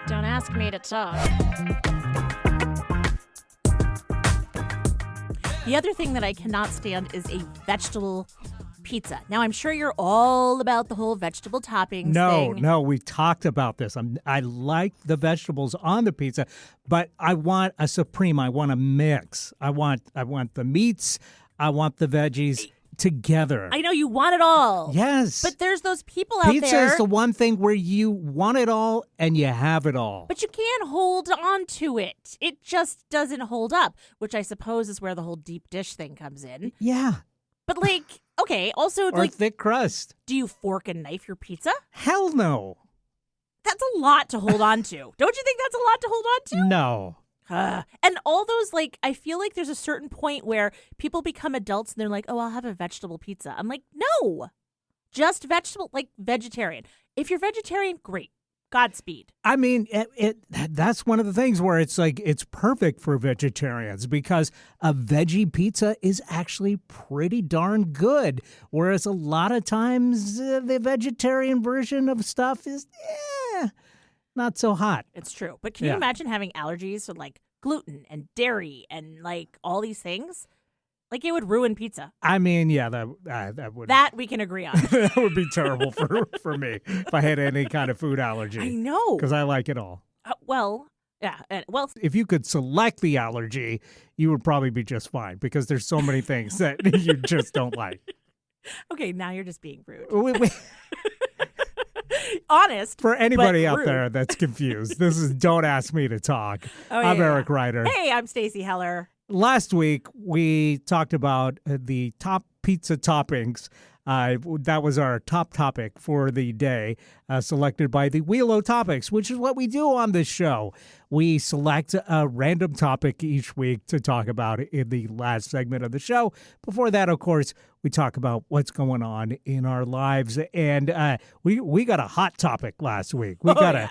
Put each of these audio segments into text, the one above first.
Don't ask me to talk. The other thing that I cannot stand is a vegetable pizza. Now, I'm sure you're all about the whole vegetable toppings thing. No, we talked about this. I like the vegetables on the pizza, but I want a supreme. I want a mix. I want the meats. I want the veggies together. I know you want it all. Yes. But there's those people out there. Pizza is the one thing where you want it all and you have it all. But you can't hold on to it. It just doesn't hold up, which I suppose is where the whole deep dish thing comes in. Yeah. But okay, also or thick crust. Do you fork and knife your pizza? Hell no. That's a lot to hold on to. Don't you think that's a lot to hold on to? No. And all those, I feel like there's a certain point where people become adults and they're like, oh, I'll have a vegetable pizza. I'm like, no, just vegetable, vegetarian. If you're vegetarian, great. Godspeed. I mean, that's one of the things where it's perfect for vegetarians because a veggie pizza is actually pretty darn good. Whereas a lot of times the vegetarian version of stuff is, not so hot. It's true. But can you imagine having allergies to gluten and dairy and all these things? It would ruin pizza. I mean, yeah, that would. That we can agree on. That would be terrible for me if I had any kind of food allergy. I know. Because I like it all. Yeah. If you could select the allergy, you would probably be just fine because there's so many things that you just don't like. Okay, now you're just being rude. Wait. Honest. For anybody out rude. there that's confused, this is Don't Ask Me to Talk. I'm Eric Ryder. Hey, I'm Stacey Heller. Last week, we talked about the top pizza toppings. That was our top topic for the day, selected by the Wheel of Topics, which is what we do on this show. We select a random topic each week to talk about in the last segment of the show. Before that, of course, we talk about what's going on in our lives. And we got a hot topic last week. We got a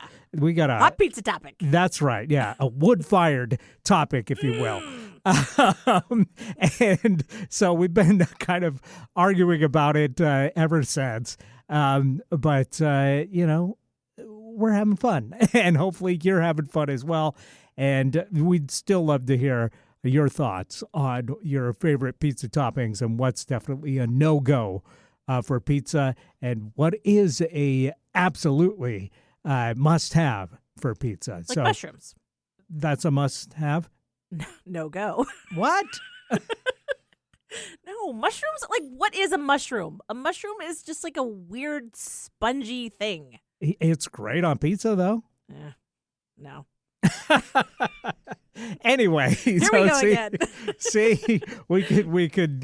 hot pizza topic. That's right. Yeah, a wood-fired topic, if you will. And so we've been kind of arguing about it ever since. But we're having fun, and hopefully you're having fun as well. And we'd still love to hear your thoughts on your favorite pizza toppings and what's definitely a no-go for pizza and what is a absolutely must-have for pizza. Like mushrooms. That's a must-have? No go. What? No, mushrooms, what is a mushroom? A mushroom is just a weird spongy thing. It's great on pizza, though. No. Anyway, Here we go again. See, we could we could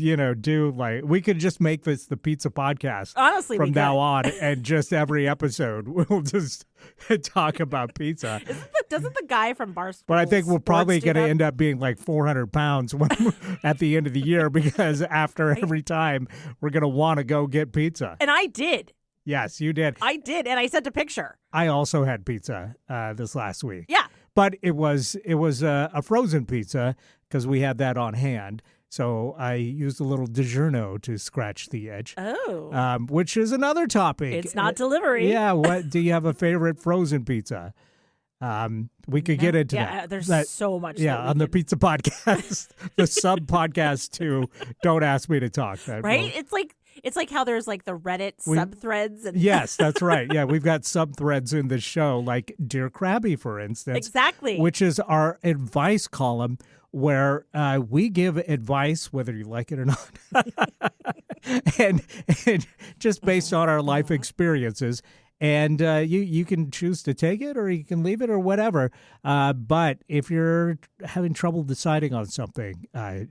just make this the pizza podcast. Honestly, from now on, and just every episode we'll just talk about pizza. Doesn't the guy from Barstool? But I think we're probably going to end up being 400 pounds at the end of the year because after every time we're going to want to go get pizza. And I did. Yes, you did. I did, and I sent a picture. I also had pizza this last week. Yeah. But it was a frozen pizza because we had that on hand. So I used a little DiGiorno to scratch the edge. Oh. Which is another topic. It's not delivery. Yeah. What do you have a favorite frozen pizza? We could get into that. Yeah, there's so much. Yeah, on the pizza podcast, the sub podcast to Don't Ask Me to Talk. Right? It's like how there's the Reddit sub-threads. And yes, that's right. Yeah, we've got sub-threads in the show, like Dear Krabby, for instance. Exactly. Which is our advice column where we give advice, whether you like it or not, and just based on our life experiences. And you can choose to take it or you can leave it or whatever. But if you're having trouble deciding on something,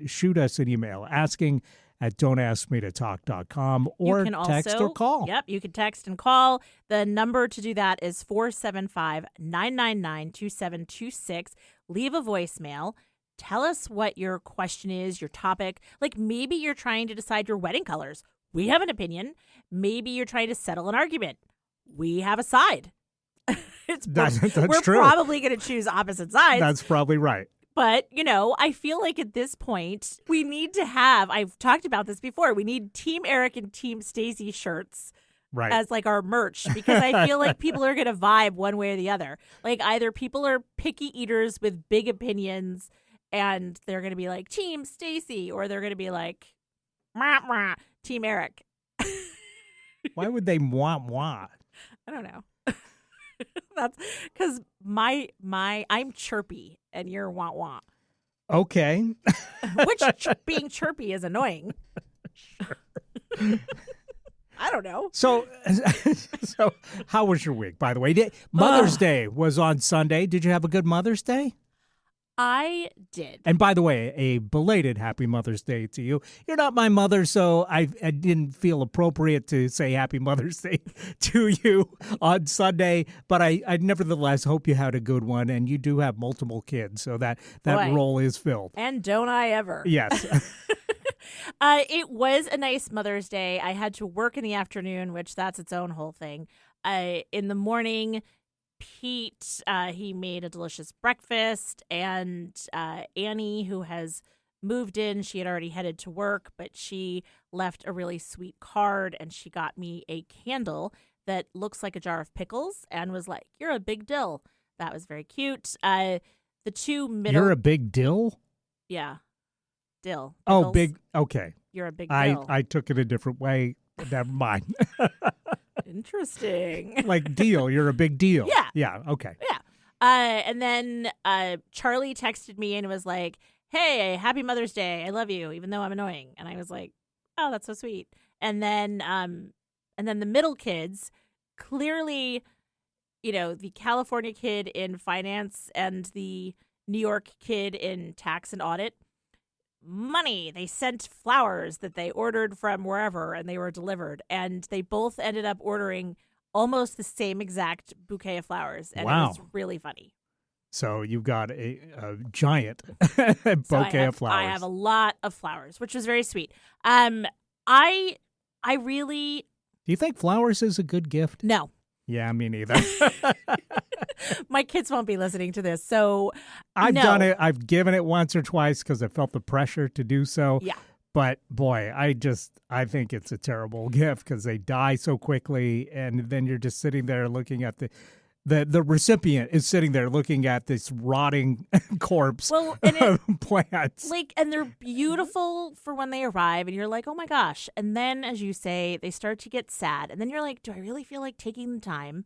shoot us an email asking at don'taskmetotalk.com or text or call. Yep, you can text and call. The number to do that is 475-999-2726. Leave a voicemail. Tell us what your question is, your topic. Maybe you're trying to decide your wedding colors. We have an opinion. Maybe you're trying to settle an argument. We have a side. That's we're true. Probably going to choose opposite sides. That's probably right. But, I feel like at this point, we need to have, I've talked about this before, we need Team Eric and Team Stacey shirts Right. as like our merch because I feel like people are going to vibe one way or the other. Like either people are picky eaters with big opinions and they're going to be like Team Stacy, or they're going to be like mwah, mwah, Team Eric. Why would they want? I don't know. That's because I'm chirpy and you're want want. Okay. Which being chirpy is annoying. I don't know. So how was your week, by the way? Mother's Day was on Sunday. Did you have a good Mother's Day? I did. And by the way, a belated Happy Mother's Day to you. You're not my mother, so I didn't feel appropriate to say Happy Mother's Day to you on Sunday. But I nevertheless hope you had a good one, and you do have multiple kids, so that Boy. role is filled. And don't I ever. Yes. It was a nice Mother's Day. I had to work in the afternoon, which that's its own whole thing. In the morning, Pete, he made a delicious breakfast, and Annie, who has moved in, she had already headed to work, but she left a really sweet card, and she got me a candle that looks like a jar of pickles and was like, "You're a big dill." That was very cute. The two middle... You're a big dill? Yeah. Dill. Oh, Pickles. big. Okay. You're a big dill. I took it a different way. Never mind. Interesting. Like deal. You're a big deal. Yeah. Yeah. Okay. Yeah. And then Charlie texted me and was like, "Hey, happy Mother's Day. I love you, even though I'm annoying." And I was like, "Oh, that's so sweet." And then the middle kids, clearly, the California kid in finance and the New York kid in tax and audit, money. They sent flowers that they ordered from wherever and they were delivered. And they both ended up ordering almost the same exact bouquet of flowers. And Wow. It was really funny. So you've got a giant bouquet of flowers. I have a lot of flowers, which was very sweet. I really... Do you think flowers is a good gift? No. Yeah, me neither. My kids won't be listening to this, so I've no. done it. I've given it once or twice because I felt the pressure to do so. Yeah. But boy, I think it's a terrible gift because they die so quickly, and then you're just sitting there looking at the recipient is sitting there looking at this rotting corpse of plants. And they're beautiful for when they arrive, and you're like, oh my gosh. And then, as you say, they start to get sad, and then you're like, do I really feel like taking the time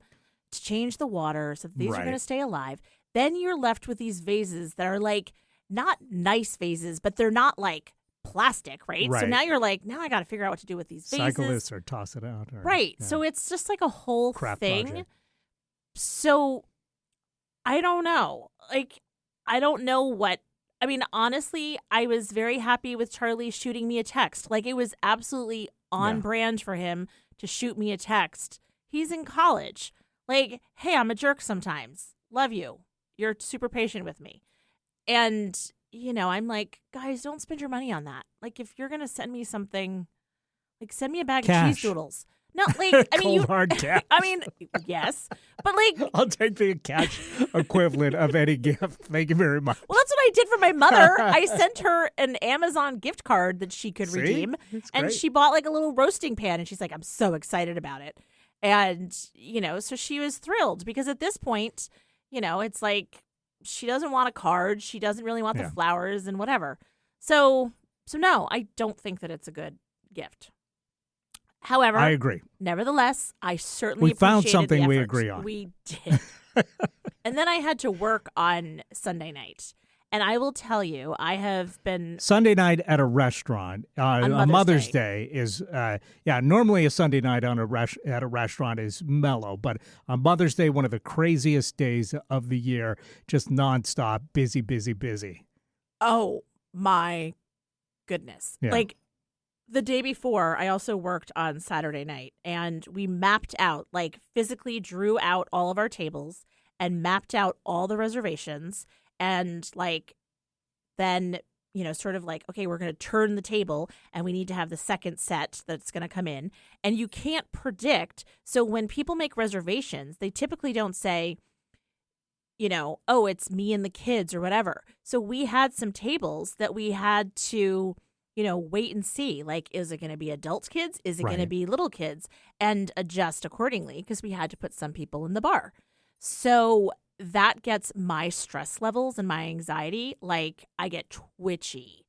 to change the water so that these are going to stay alive? Then you're left with these vases that are like not nice vases, but they're not like plastic, right? So now you're like, now I got to figure out what to do with these vases. Cyclists or toss it out. Right. Yeah. So it's just like a whole Craft thing. project. So I don't know. I don't know what. I mean, honestly, I was very happy with Charlie shooting me a text. It was absolutely on brand for him to shoot me a text. He's in college. Hey, I'm a jerk sometimes. Love you. You're super patient with me. And, I'm like, guys, don't spend your money on that. If you're going to send me something, send me a bag of cheese doodles. No, Cold hard cash. I mean, yes, but I'll take the cash equivalent of any gift. Thank you very much. Well, that's what I did for my mother. I sent her an Amazon gift card that she could redeem, and she bought a little roasting pan, and she's like, I'm so excited about it. And, so she was thrilled because at this point, it's like she doesn't want a card. She doesn't really want the flowers and whatever. So no, I don't think that it's a good gift. However, I agree. Nevertheless, I certainly found appreciated something the we effort. agree on. We did. And then I had to work on Sunday night. And I will tell you, I have been... Sunday night at a restaurant on Mother's Day is, normally a Sunday night at a restaurant is mellow. But on Mother's Day, one of the craziest days of the year, just nonstop, busy, busy, busy. Oh, my goodness. Yeah. The day before, I also worked on Saturday night, and we mapped out, physically drew out all of our tables and mapped out all the reservations. And, then, okay, we're going to turn the table, and we need to have the second set that's going to come in. And you can't predict. So when people make reservations, they typically don't say, oh, it's me and the kids or whatever. So we had some tables that we had to wait and see. Like, is it going to be adult kids? Is it going to Right. be little kids? And adjust accordingly, because we had to put some people in the bar. So that gets my stress levels and my anxiety. Like, I get twitchy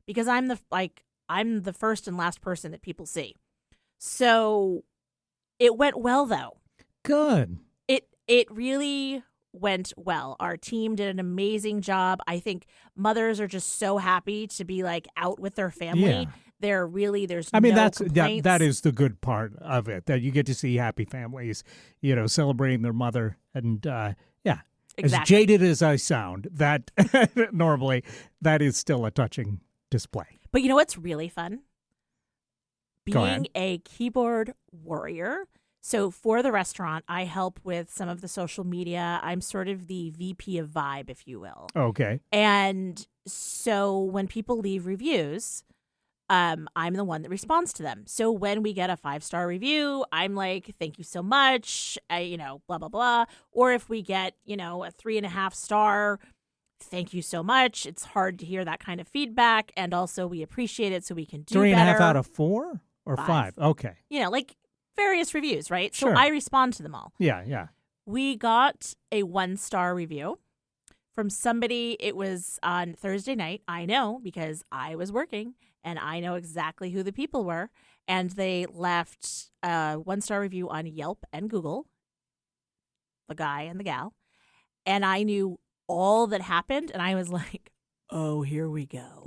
because I'm the first and last person that people see. So it went well, though. Good. It really went well. Our team did an amazing job. I think mothers are just so happy to be like out with their family. Yeah. There's I mean, no that complaints. is the good part of it, that you get to see happy families, celebrating their mother. And yeah, as Exactly. jaded as I sound, that normally that is still a touching display. But you know what's really fun? Go ahead. Being a keyboard warrior. So for the restaurant, I help with some of the social media. I'm sort of the VP of Vibe, if you will. Okay. And so when people leave reviews, I'm the one that responds to them. So when we get a 5-star review, I'm like, thank you so much, blah, blah, blah. Or if we get, a 3.5 star, thank you so much. It's hard to hear that kind of feedback. And also we appreciate it so we can do 3.5 better. out of 4 or 5? Okay. Like various reviews, right? Sure. So I respond to them all. Yeah. We got a 1-star review from somebody. It was on Thursday night. I know because I was working and I know exactly who the people were. And they left a 1-star review on Yelp and Google, the guy and the gal. And I knew all that happened. And I was like, oh, here we go.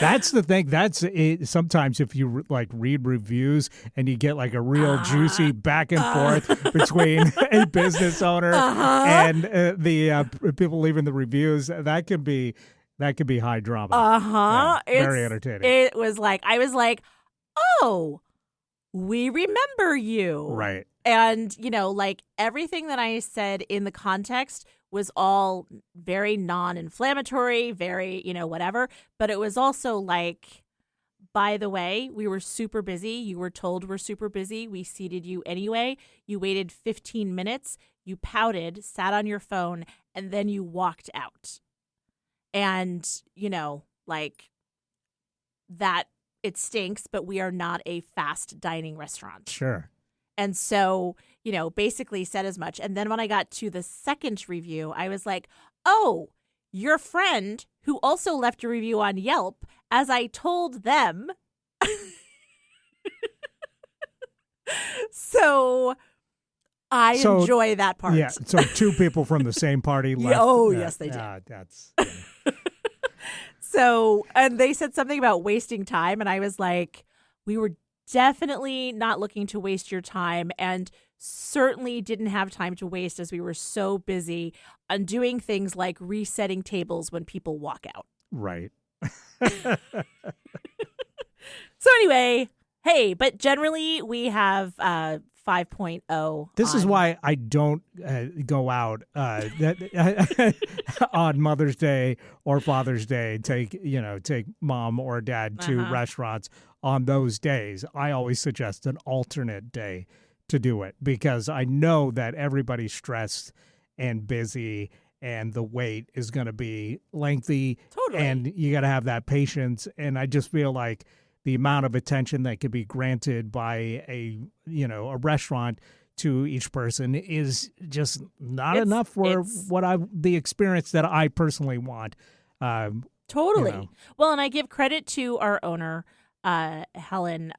That's the thing. That's it. Sometimes if you read reviews and you get like a real juicy back and forth between a business owner and the people leaving the reviews, that can be high drama. Yeah, very entertaining. It was like, I was like, oh, we remember you. Right. And, like everything that I said in the context was all very non-inflammatory, very, whatever. But it was also like, by the way, we were super busy. You were told we're super busy. We seated you anyway. You waited 15 minutes. You pouted, sat on your phone, and then you walked out. And, like that, it stinks, but we are not a fast dining restaurant. Sure. And so, basically said as much. And then when I got to the second review, I was like, oh, your friend who also left a review on Yelp, as I told them. So I enjoy that part. Yeah. So 2 people from the same party left. Yes, they did. That's. So, and they said something about wasting time. And I was like, we were definitely not looking to waste your time, and certainly didn't have time to waste as we were so busy on doing things like resetting tables when people walk out. Right. So anyway, hey, but generally we have 5.0. This is why I don't go out on Mother's Day or Father's Day. Take mom or dad to restaurants on those days. I always suggest an alternate day to do it, because I know that everybody's stressed and busy, and the wait is going to be lengthy. Totally. And you got to have that patience. And I just feel like the amount of attention that could be granted by a restaurant to each person is just not enough for the experience that I personally want. Totally. Well, and I give credit to our owner, Helen.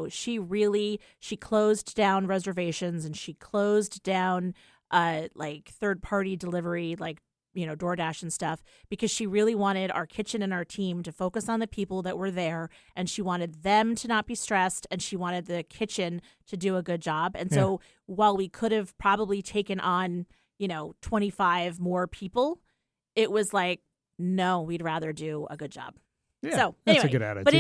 She closed down reservations, and she closed down like third-party delivery, like DoorDash and stuff, because she really wanted our kitchen and our team to focus on the people that were there, and she wanted them to not be stressed, and she wanted the kitchen to do a good job. And so while we could have probably taken on, 25 more people, it was like, no, we'd rather do a good job. Yeah, so that's anyway, a good attitude. But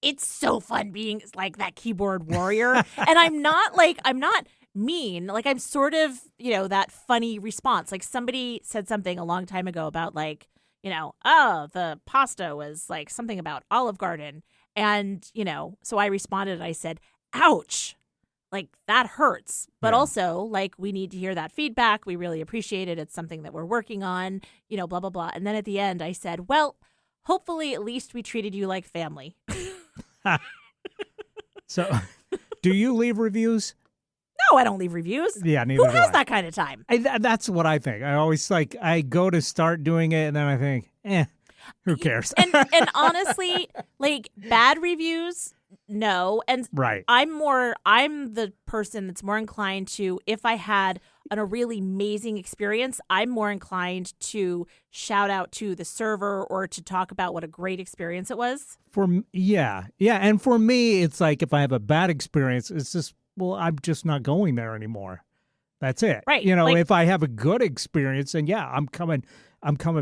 it's so fun being like that keyboard warrior. And I'm not mean. Like, I'm sort of, that funny response. Like, somebody said something a long time ago about the pasta was like something about Olive Garden. And, so I responded and I said, ouch, like that hurts. But also, like, we need to hear that feedback. We really appreciate it. It's something that we're working on, blah, blah, blah. And then at the end I said, well, hopefully at least we treated you like family. So, do you leave reviews? No, I don't leave reviews. Yeah, neither Who do has I. that kind of time? That's what I think. I always I go to start doing it, and then I think, who cares? And honestly, like bad reviews, no. And Right. I'm the person that's more inclined to, if I had a really amazing experience, I'm more inclined to shout out to the server or to talk about what a great experience it was. Yeah. And for me, it's like if I have a bad experience, it's just, well, I'm just not going there anymore. That's it. Right. You know, Like, if I have a good experience, and yeah, I'm coming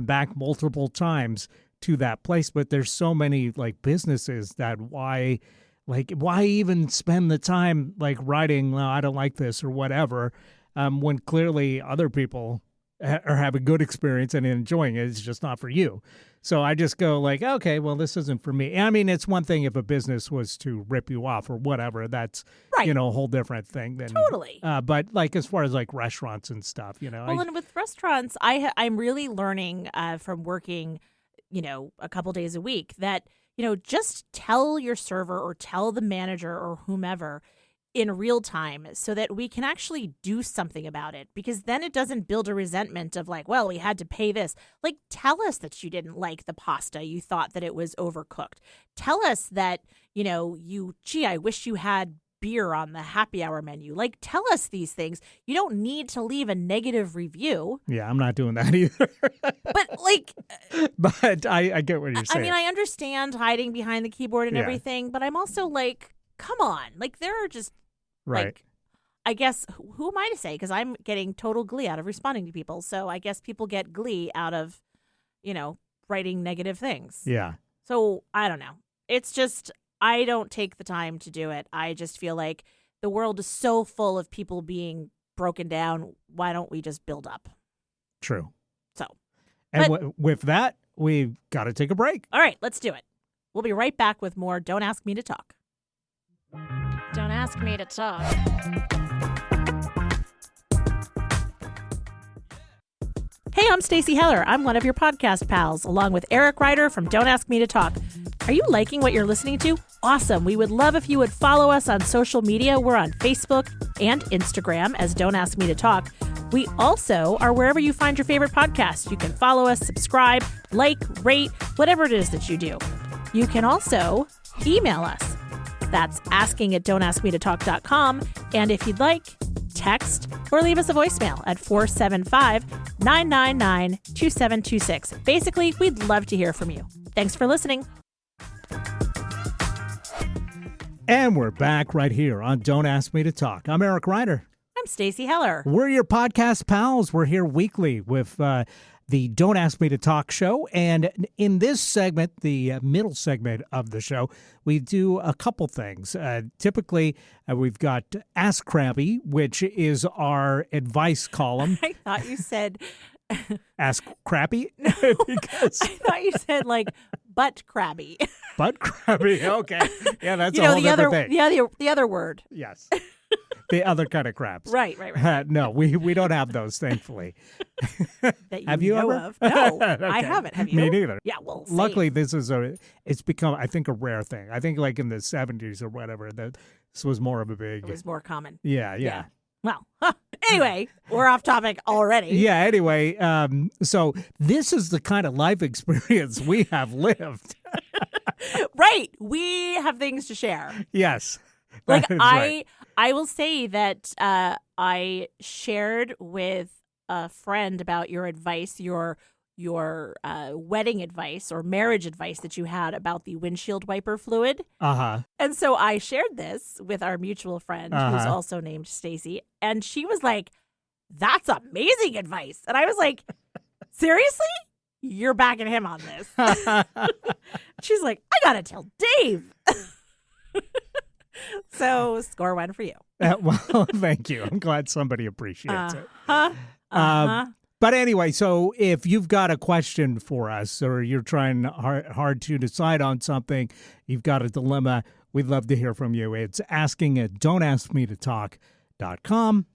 back multiple times to that place. But there's so many like businesses that why even spend the time like writing, no, I don't like this or whatever, when clearly other people are having good experience and enjoying it. It's just not for you. So I just go like, okay, well, this isn't for me. I mean, it's one thing if a business was to rip you off or whatever. That's, right. a whole different thing. Than, Totally. But like as far as like restaurants and stuff, Well, and with restaurants, I'm really learning from working, a couple days a week that, just tell your server or tell the manager or whomever in real time so that we can actually do something about it, because then it doesn't build a resentment of like, well, we had to pay this. Like, tell us that you didn't like the pasta. You thought that it was overcooked. Tell us that, I wish you had beer on the happy hour menu. Like, tell us these things. You don't need to leave a negative review. Yeah, I'm not doing that either. But like, but I get what you're saying. I mean, I understand hiding behind the keyboard and Yeah. everything, but I'm also like, come on. Like, there are just, right. like, I guess, who am I to say? Because I'm getting total glee out of responding to people. So I guess people get glee out of, writing negative things. Yeah. So I don't know. It's just, I don't take the time to do it. I just feel like the world is so full of people being broken down. Why don't we just build up? True. So. And with that, we've got to take a break. All right, let's do it. We'll be right back with more Don't Ask Me to Talk. Don't ask me to talk. Hey, I'm Stacey Heller. I'm one of your podcast pals, along with Eric Ryder from Don't Ask Me to Talk. Are you liking what you're listening to? Awesome. We would love if you would follow us on social media. We're on Facebook and Instagram as Don't Ask Me to Talk. We also are wherever you find your favorite podcast. You can follow us, subscribe, like, rate, whatever it is that you do. You can also email us. That's asking@don'taskmetotalk.com. And if you'd like, text or leave us a voicemail at 475-999-2726. Basically, we'd love to hear from you. Thanks for listening. And we're back right here on Don't Ask Me to Talk. I'm Eric Ryder. I'm Stacey Heller. We're your podcast pals. We're here weekly with the Don't Ask Me to Talk show. And in this segment, the middle segment of the show, we do a couple things. Typically, we've got Ask Krabby, which is our advice column. I thought you said... Ask Crappy? No, because... I thought you said like butt crabby. Butt crabby, okay. Yeah, that's a whole different thing. The other word. Yes. The other kind of crabs. Right. No, we don't have those, thankfully. That have you know ever? Of? No, Okay. I haven't. Have you? Me neither. Yeah, well, same. Luckily, it's become, I think, a rare thing. I think like in the 70s or whatever, that this was more of a big... It was more common. Yeah. Well, anyway, we're off topic already. Yeah, anyway, so this is the kind of life experience we have lived. Right. We have things to share. Yes. Like right. I will say that I shared with a friend about your advice, your wedding advice or marriage advice that you had about the windshield wiper fluid. Uh-huh. And so I shared this with our mutual friend who's also named Stacy, and she was like, "That's amazing advice." And I was like, "Seriously? You're backing him on this?" She's like, "I got to tell Dave." So, score one for you. Well, thank you. I'm glad somebody appreciates it. Uh-huh. But anyway, so if you've got a question for us or you're trying hard to decide on something, you've got a dilemma, we'd love to hear from you. It's asking@don'taskmetotalk.com.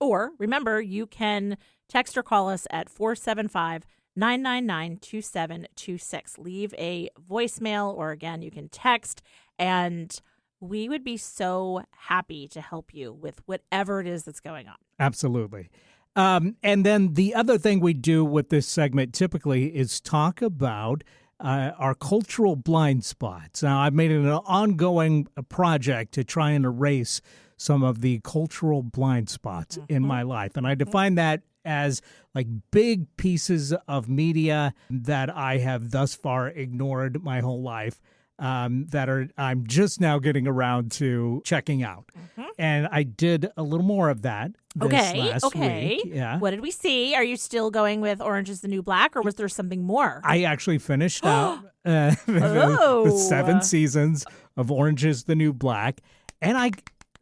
Or remember, you can text or call us at 475 999-2726. Leave a voicemail, or again, you can text, and we would be so happy to help you with whatever it is that's going on. Absolutely. And then the other thing we do with this segment typically is talk about our cultural blind spots. Now, I've made it an ongoing project to try and erase some of the cultural blind spots in my life. And I define that as like big pieces of media that I have thus far ignored my whole life. I'm just now getting around to checking out. And I did a little more of that this last week. Yeah. What did we see? Are you still going with Orange is the New Black, or was there something more? I actually finished out the 7 seasons of Orange is the New Black. And I...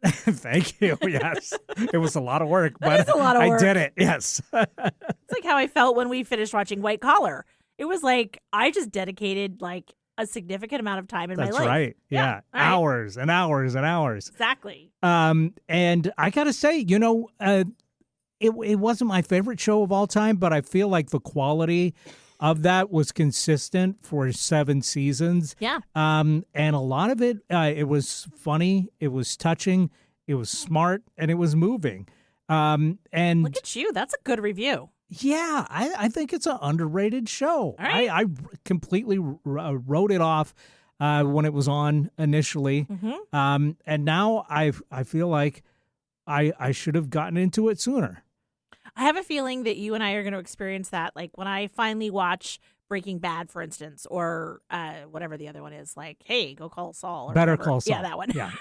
Thank you. Yes. It was a lot of work, but I did it. Yes. It's like how I felt when we finished watching White Collar. It was like I just dedicated like a significant amount of time in my life. That's right. Yeah. Hours and hours and hours. Exactly. And I got to say, it wasn't my favorite show of all time, but I feel like the quality of that was consistent for 7 seasons. Yeah. And a lot of it, it was funny, it was touching, it was smart, and it was moving. And look at you. That's a good review. Yeah, I think it's an underrated show. All right. I completely wrote it off when it was on initially. And now I feel like I should have gotten into it sooner. I have a feeling that you and I are going to experience that. Like when I finally watch Breaking Bad, for instance, or whatever the other one is, like, hey, go call Saul. Or Better whatever. Call Saul. Yeah, that one. Yeah.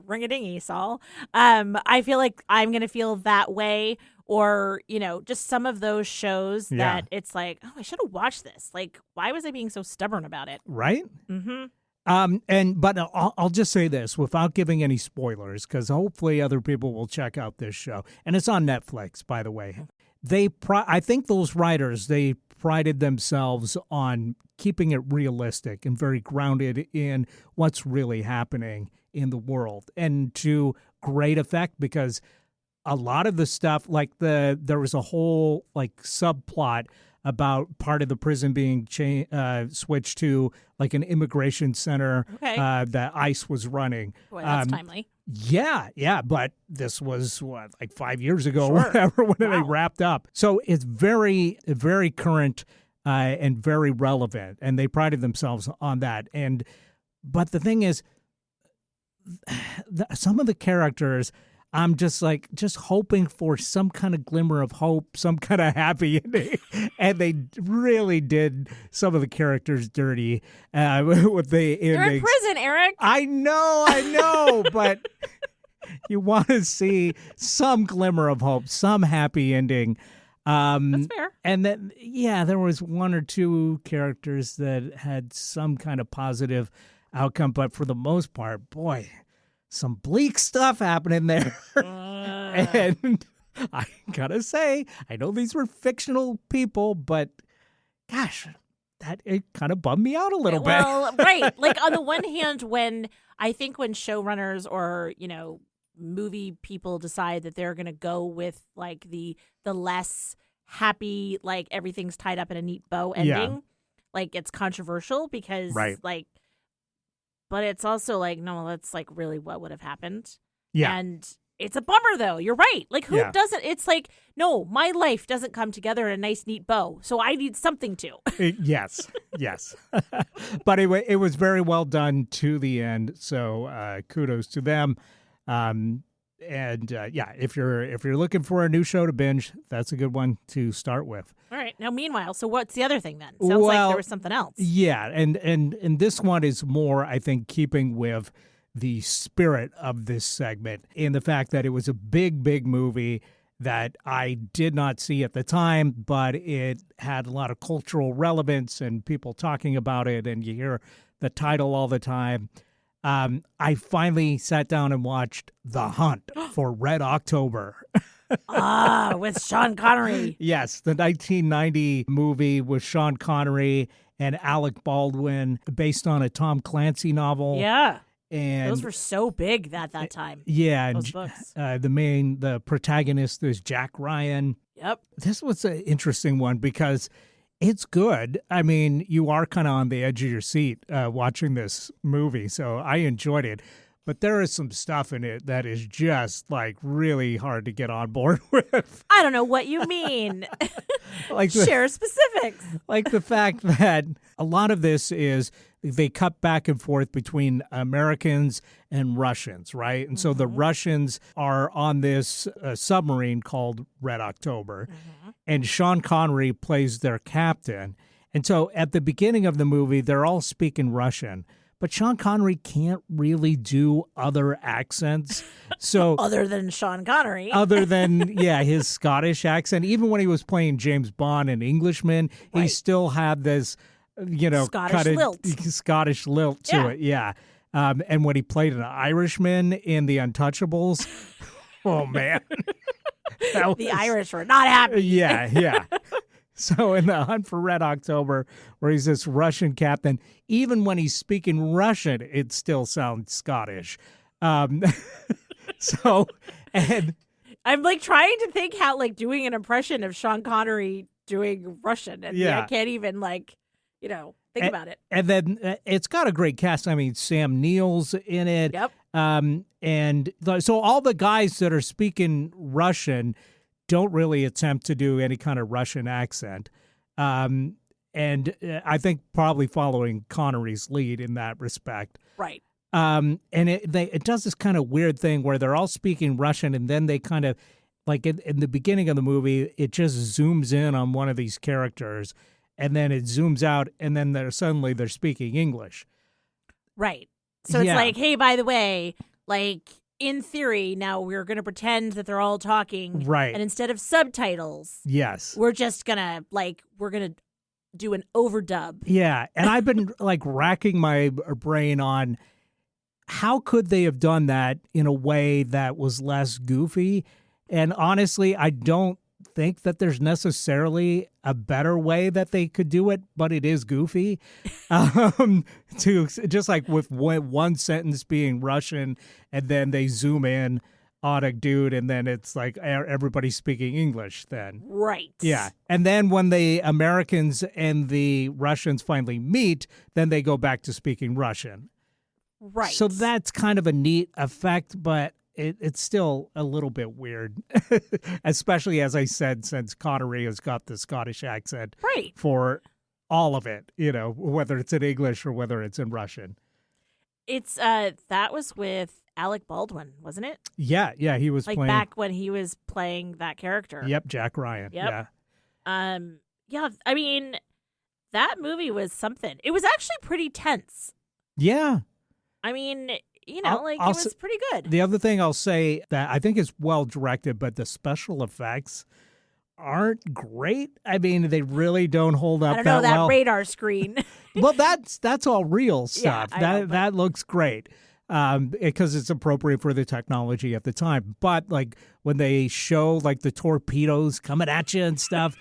Ring-a-dingy, Saul. I feel like I'm going to feel that way. Or, just some of those shows that it's like, oh, I should have watched this. Like, why was I being so stubborn about it? Right? Mm-hmm. But I'll just say this without giving any spoilers, because hopefully other people will check out this show, and it's on Netflix, by the way. I think those writers, they prided themselves on keeping it realistic and very grounded in what's really happening in the world, and to great effect, because a lot of the stuff, like there was a whole like subplot about part of the prison being switched to like an immigration center that ICE was running. Boy, that's timely. Yeah, but this was like 5 years ago or whatever when they wrapped up. So it's very, very current and very relevant, and they prided themselves on that. But the thing is, some of the characters, I'm just hoping for some kind of glimmer of hope, some kind of happy ending. And they really did some of the characters dirty with the endings. You're in prison, Eric. I know, but you want to see some glimmer of hope, some happy ending. That's fair. And then, there was 1 or 2 characters that had some kind of positive outcome, but for the most part, boy, some bleak stuff happening there. And I gotta say, I know these were fictional people, but gosh, it kind of bummed me out a little bit. Well, right. Like on the one hand, when showrunners or, movie people decide that they're going to go with like the less happy, like everything's tied up in a neat bow ending, like it's controversial because but it's also like, no, that's like really what would have happened. Yeah. And it's a bummer though. You're right. Like who doesn't, it's like, no, my life doesn't come together in a nice, neat bow. So I need something to. Yes. But it was very well done to the end. So kudos to them. If you're looking for a new show to binge, that's a good one to start with. All right. Now, meanwhile, so what's the other thing then? Sounds like there was something else. Yeah, and this one is more, I think, keeping with the spirit of this segment in the fact that it was a big, big movie that I did not see at the time, but it had a lot of cultural relevance and people talking about it, and you hear the title all the time. I finally sat down and watched The Hunt for Red October. With Sean Connery. Yes, the 1990 movie with Sean Connery and Alec Baldwin, based on a Tom Clancy novel. Yeah. And those were so big at that time. Yeah. Those books. The protagonist is Jack Ryan. Yep. This was an interesting one because it's good. I mean, you are kind of on the edge of your seat watching this movie, so I enjoyed it. But there is some stuff in it that is just like really hard to get on board with. I don't know what you mean. Like Share specifics. like the fact that a lot of this is they cut back and forth between Americans and Russians, right? And so the Russians are on this submarine called Red October, and Sean Connery plays their captain. And so at the beginning of the movie, they're all speaking Russian. But Sean Connery can't really do other accents. So Other than Sean Connery. other than, his Scottish accent, even when he was playing James Bond and Englishman, he Right. still had this, Scottish lilt. Scottish lilt to it. Yeah. And when he played an Irishman in The Untouchables, oh, man. That The was- Irish were not happy. Yeah. So in The Hunt for Red October, where he's this Russian captain, even when he's speaking Russian, it still sounds Scottish. So, and I'm like trying to think how like doing an impression of Sean Connery doing Russian. And Yeah. I can't even like, think about it. and then it's got a great cast. I mean, Sam Neill's in it. Yep. So all the guys that are speaking Russian don't really attempt to do any kind of Russian accent. And I think probably following Connery's lead in that respect. Right. And it does this kind of weird thing where they're all speaking Russian, and then they kind of, like in the beginning of the movie, it just zooms in on one of these characters, and then it zooms out, and then they're speaking English. Right. So it's Yeah. like, hey, by the way, like in theory, now we're going to pretend that they're all talking. Right. And instead of subtitles, Yes. we're just going to do an overdub. Yeah, and I've been like racking my brain on how could they have done that in a way that was less goofy. And honestly, I don't think that there's necessarily a better way that they could do it, but it is goofy. To just like with one sentence being Russian, and then they zoom in on a dude, and then it's like everybody's speaking English then. Right. Yeah. And then when the Americans and the Russians finally meet, then they go back to speaking Russian. Right. So that's kind of a neat effect, but it's still a little bit weird, especially, as I said, since Connery has got the Scottish accent Right. for all of it, whether it's in English or whether it's in Russian. It's that was with Alec Baldwin, wasn't it? Yeah, he was Like playing. back when he was playing that character. Yep, Jack Ryan. Yep. Yeah, I mean, that movie was something. It was actually pretty tense. Yeah. I mean, I'll it was pretty good. The other thing I'll say that I think is well directed, but the special effects aren't great. I mean, they really don't hold up I don't know that well. radar screen. Well, that's all real stuff. I know, but- That looks great. Because it's appropriate for the technology at the time. But like when they show like the torpedoes coming at you and stuff,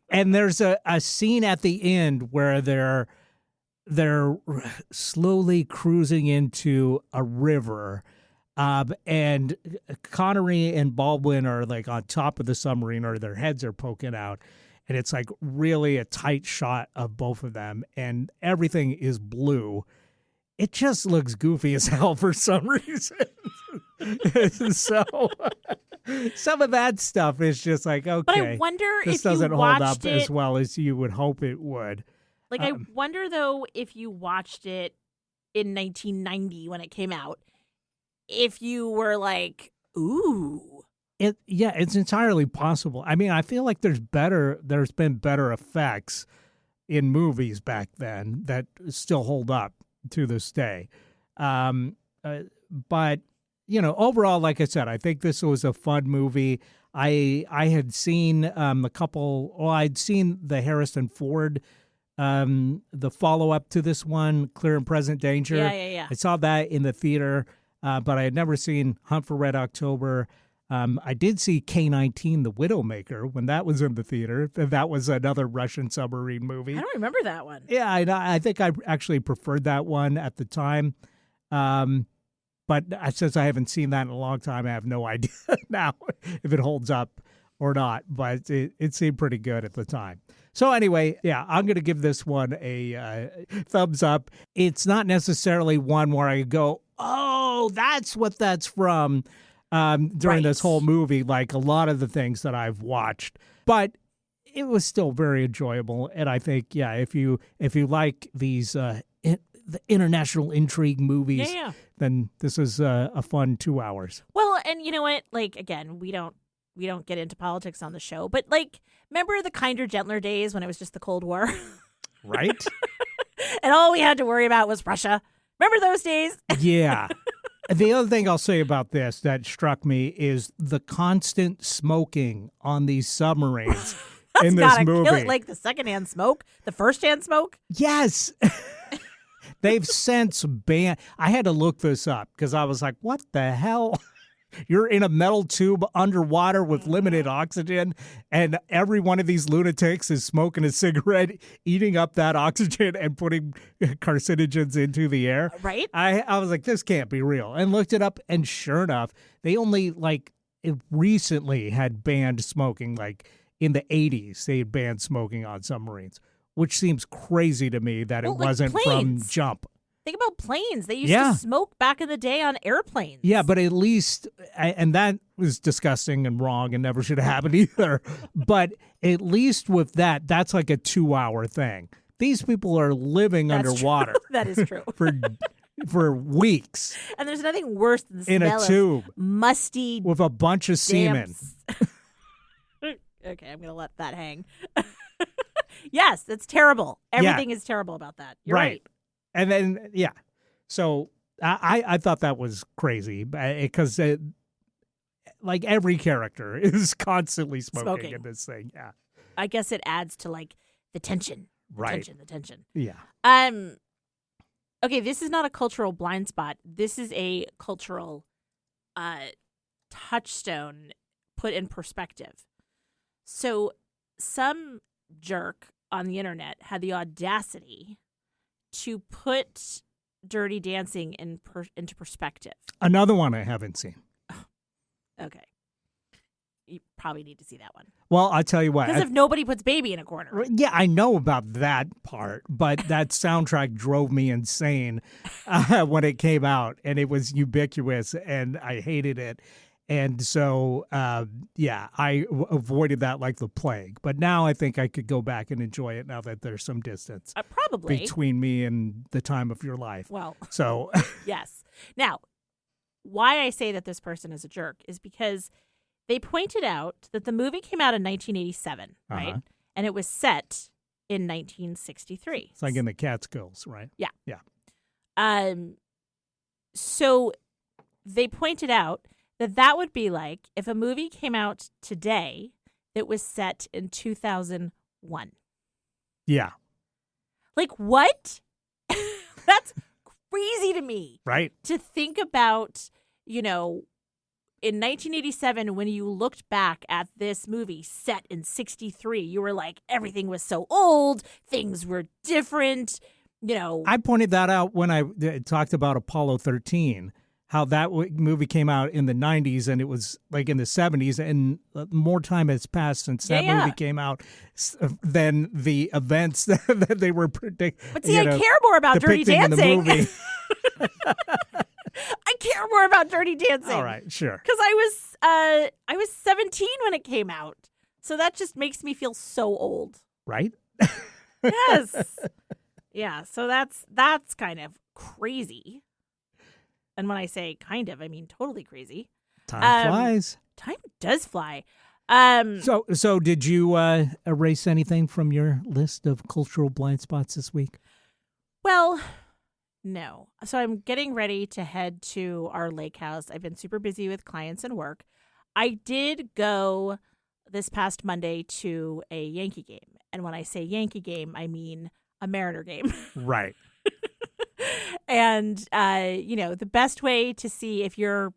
and there's a scene at the end where they're slowly cruising into a river, and Connery and Baldwin are like on top of the submarine, or their heads are poking out, and it's like really a tight shot of both of them, and everything is blue. It just looks goofy as hell for some reason. So some of that stuff is just like, okay, But I wonder this if you doesn't hold watched up it. as well as you would hope it would. Like, I wonder though if you watched it in 1990 when it came out, if you were like, ooh. It's entirely possible. I mean, I feel like there's been better effects in movies back then that still hold up to this day. But overall, like I said, I think this was a fun movie. I had seen I'd seen the Harrison Ford, the follow-up to this one, Clear and Present Danger. Yeah. I saw that in the theater, but I had never seen Hunt for Red October. I did see K-19, The Widowmaker, when that was in the theater. That was another Russian submarine movie. I don't remember that one. Yeah, I think I actually preferred that one at the time. But since I haven't seen that in a long time, I have no idea now if it holds up or not, but it seemed pretty good at the time. So anyway, yeah, I'm going to give this one a thumbs up. It's not necessarily one where I go, oh, that's what that's from during this whole movie, like a lot of the things that I've watched. But it was still very enjoyable. And I think, yeah, if you like these the international intrigue movies, then this is a fun 2 hours. Well, and you know what? Like, again, we don't get into politics on the show, but like, remember the kinder, gentler days when it was just the Cold War? Right? And all we had to worry about was Russia. Remember those days? Yeah. The other thing I'll say about this that struck me is the constant smoking on these submarines in this movie. Kill it, like the secondhand smoke, the firsthand smoke. Yes. They've since banned. I had to look this up because I was like, what the hell? You're in a metal tube underwater with limited oxygen, and every one of these lunatics is smoking a cigarette, eating up that oxygen and putting carcinogens into the air. Right. I was like, this can't be real. And looked it up, and sure enough, they only recently had banned smoking. Like in the 80s, they had banned smoking on submarines, which seems crazy to me that it wasn't from jump. Think about planes. They used to smoke back in the day on airplanes. Yeah, but at least, and that was disgusting and wrong and never should have happened either. But at least with that, that's like a 2 hour thing. These people are living underwater. That is true. for weeks. And there's nothing worse than the in smell a tube of musty with a bunch of semen. Okay, I'm going to let that hang. Yes, it's terrible. Everything is terrible about that. You're right. And then, yeah. So I thought that was crazy because like every character is constantly smoking in this thing. Yeah. I guess it adds to like the tension. Right. The tension. Yeah. Okay, this is not a cultural blind spot. This is a cultural touchstone put in perspective. So some jerk on the internet had the audacity to put Dirty Dancing into perspective. Another one I haven't seen. Okay. You probably need to see that one. Well, I'll tell you what. Because if nobody puts Baby in a corner. Yeah, I know about that part, but that soundtrack drove me insane when it came out, and it was ubiquitous, and I hated it. And so, I avoided that like the plague. But now I think I could go back and enjoy it now that there's some distance probably between me and the time of your life. Well, so yes. Now, why I say that this person is a jerk is because they pointed out that the movie came out in 1987, right? And it was set in 1963. It's like in the Catskills, right? Yeah. Yeah. So they pointed out that would be like if a movie came out today that was set in 2001. Yeah. Like, what? That's crazy to me. Right. To think about, in 1987, when you looked back at this movie set in 63, you were like, everything was so old, things were different, I pointed that out when I talked about Apollo 13. How that movie came out in the 90s and it was like in the 70s, and more time has passed since that movie came out than the events that they were predicting. But see, I care more about Dirty Dancing. I care more about Dirty Dancing. All right, sure. Because I was 17 when it came out, so that just makes me feel so old. Right? Yes. Yeah. So that's kind of crazy. And when I say kind of, I mean totally crazy. Time flies. Time does fly. So did you erase anything from your list of cultural blind spots this week? Well, no. So I'm getting ready to head to our lake house. I've been super busy with clients and work. I did go this past Monday to a Yankee game. And when I say Yankee game, I mean a Mariner game. Right. And, the best way to see if you're...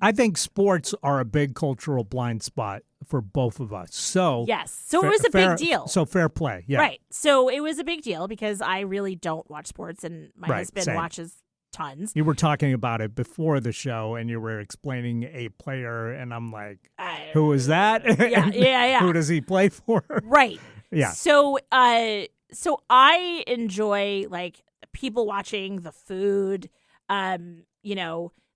I think sports are a big cultural blind spot for both of us. So yes. So it was a big deal. So fair play. Yeah. Right. So it was a big deal because I really don't watch sports and my husband watches tons. You were talking about it before the show, and you were explaining a player, and I'm like, who is that? Yeah. Who does he play for? Right. Yeah. So I enjoy like people watching, the food,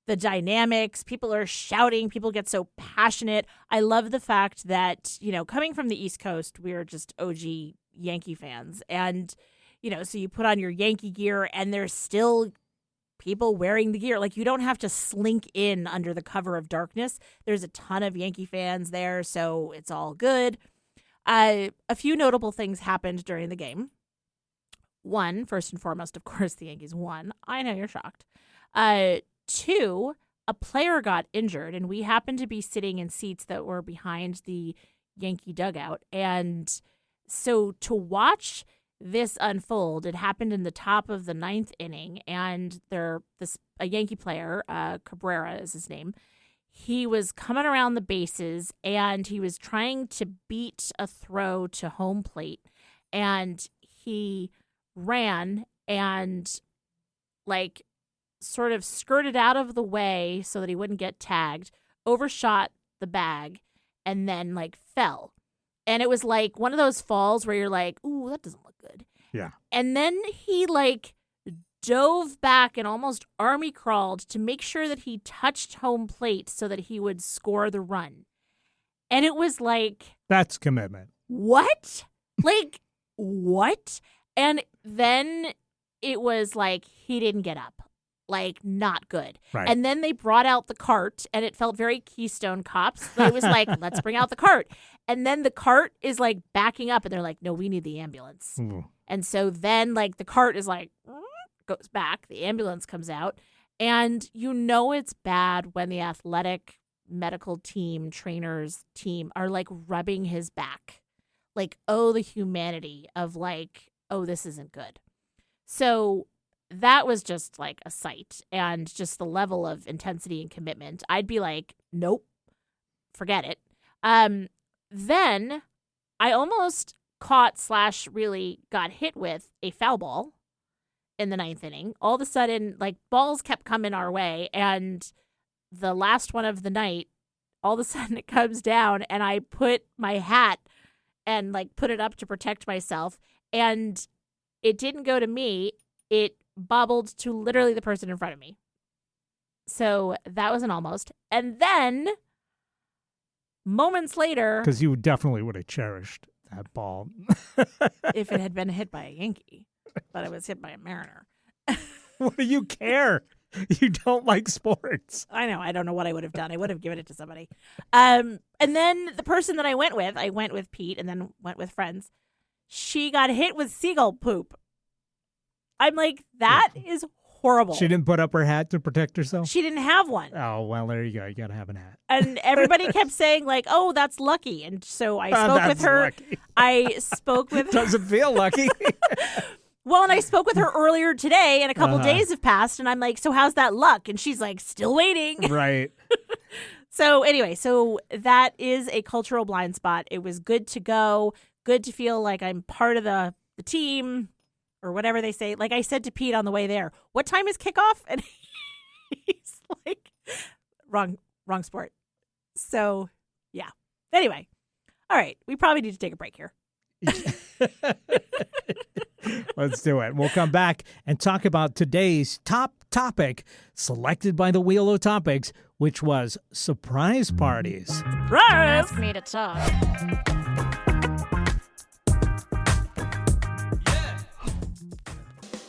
the dynamics. People are shouting. People get so passionate. I love the fact that, coming from the East Coast, we're just OG Yankee fans. And, so you put on your Yankee gear and there's still people wearing the gear. Like, you don't have to slink in under the cover of darkness. There's a ton of Yankee fans there, so it's all good. A few notable things happened during the game. One, first and foremost, of course, the Yankees won. I know you're shocked. Two, a player got injured, and we happened to be sitting in seats that were behind the Yankee dugout. And so to watch this unfold, it happened in the top of the 9th inning, and a Yankee player, Cabrera is his name, he was coming around the bases, and he was trying to beat a throw to home plate, and he ran and sort of skirted out of the way so that he wouldn't get tagged, overshot the bag, and then fell. And it was like one of those falls where you're like, ooh, that doesn't look good. Yeah. And then he dove back and almost army crawled to make sure that he touched home plate so that he would score the run. And it was like, that's commitment. What? What? And then it was like he didn't get up. Not good. Right. And then they brought out the cart, and it felt very Keystone Cops. It was like, let's bring out the cart. And then the cart is backing up, and they're like, no, we need the ambulance. Ooh. And so then the cart is goes back, the ambulance comes out, and it's bad when the athletic medical team, trainers team are rubbing his back. The humanity of oh, this isn't good. So that was just a sight, and just the level of intensity and commitment. I'd be like, nope, forget it. Then I almost caught / really got hit with a foul ball in the 9th inning. All of a sudden, balls kept coming our way, and the last one of the night, all of a sudden it comes down, and I put my hat and put it up to protect myself, and it didn't go to me. It bobbled to literally the person in front of me. So that was an almost. And then moments later, because you definitely would have cherished that ball if it had been hit by a Yankee, but it was hit by a Mariner. What do you care? You don't like sports. I know. I don't know what I would have done. I would have given it to somebody. And then the person that I went with Pete, and then went with friends. She got hit with seagull poop. I'm like, that is horrible. She didn't put up her hat to protect herself? She didn't have one. Oh, well, there you go. You got to have a hat. And everybody kept saying oh, that's lucky. And so I spoke with her. Lucky. I spoke with her. Doesn't feel lucky. Well, and I spoke with her earlier today, and a couple days have passed, and I'm like, so how's that luck? And she's like, still waiting. Right. So anyway, that is a cultural blind spot. It was good to go, good to feel like I'm part of the team, or whatever they say. I said to Pete on the way there, what time is kickoff? And he's like, wrong sport. So, yeah. Anyway, all right. We probably need to take a break here. Let's do it. We'll come back and talk about today's top topic selected by the Wheel of Topics, which was surprise parties. Surprise! Ask me to talk.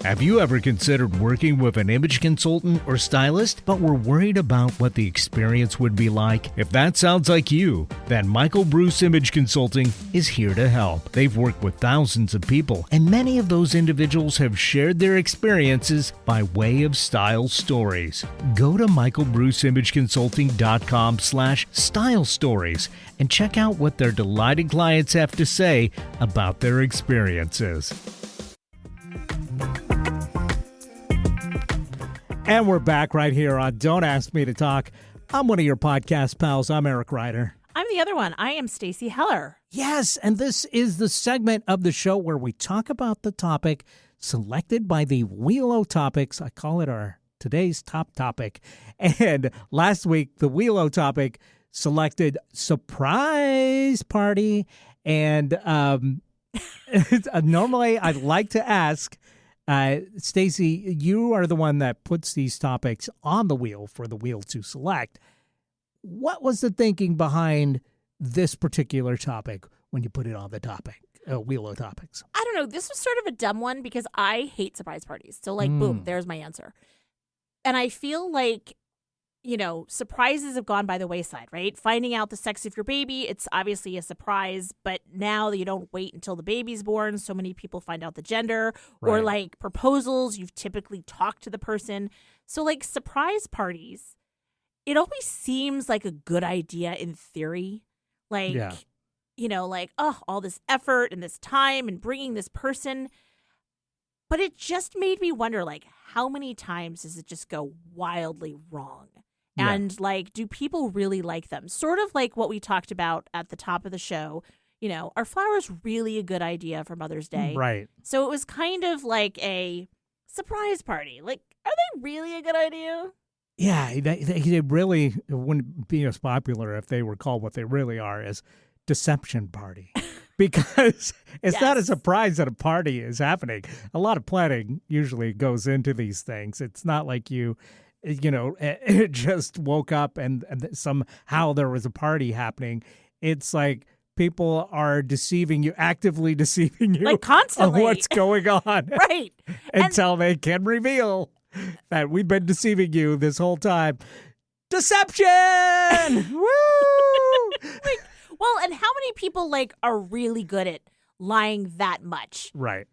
Have you ever considered working with an image consultant or stylist, but were worried about what the experience would be like? If that sounds like you, then Michael Bruce Image Consulting is here to help. They've worked with thousands of people, and many of those individuals have shared their experiences by way of style stories. Go to michaelbruceimageconsulting.com/style stories and check out what their delighted clients have to say about their experiences. And we're back right here on Don't Ask Me to Talk. I'm one of your podcast pals. I'm Eric Ryder. I'm the other one. I am Stacey Heller. Yes, and this is the segment of the show where we talk about the topic selected by the Wheel of Topics. I call it our today's top topic. And last week, the Wheelo topic selected surprise party. And normally I'd like to ask, Stacy, you are the one that puts these topics on the wheel for the wheel to select. What was the thinking behind this particular topic when you put it on the topic, Wheelo topics? I don't know. This was sort of a dumb one because I hate surprise parties. So, like, boom, there's my answer. And I feel like, you know, surprises have gone by the wayside, right? Finding out the sex of your baby, it's obviously a surprise, but now you don't wait until the baby's born. So many people find out the gender, or Right. like proposals, you've typically talked to the person. So, like, surprise parties, it always seems like a good idea in theory. Like, Yeah. you know, like, oh, all this effort and this time and bringing this person. But it just made me wonder, like, how many times does it just go wildly wrong? Yeah. And, like, do people really like them? Sort of like what we talked about at the top of the show. You know, are flowers really a good idea for Mother's Day? Right. So it was kind of like a surprise party. Like, are they really a good idea? Yeah, they really wouldn't be as popular if they were called what they really are, as deception party. Because it's not a Yes. surprise that a party is happening. A lot of planning usually goes into these things. It's not like you know, just woke up and somehow there was a party happening. It's like people are deceiving you, actively deceiving you Like, constantly. on what's going on Right. until they can reveal that we've been deceiving you this whole time. Deception! Woo! Well, and how many people, like, are really good at lying that much? Right.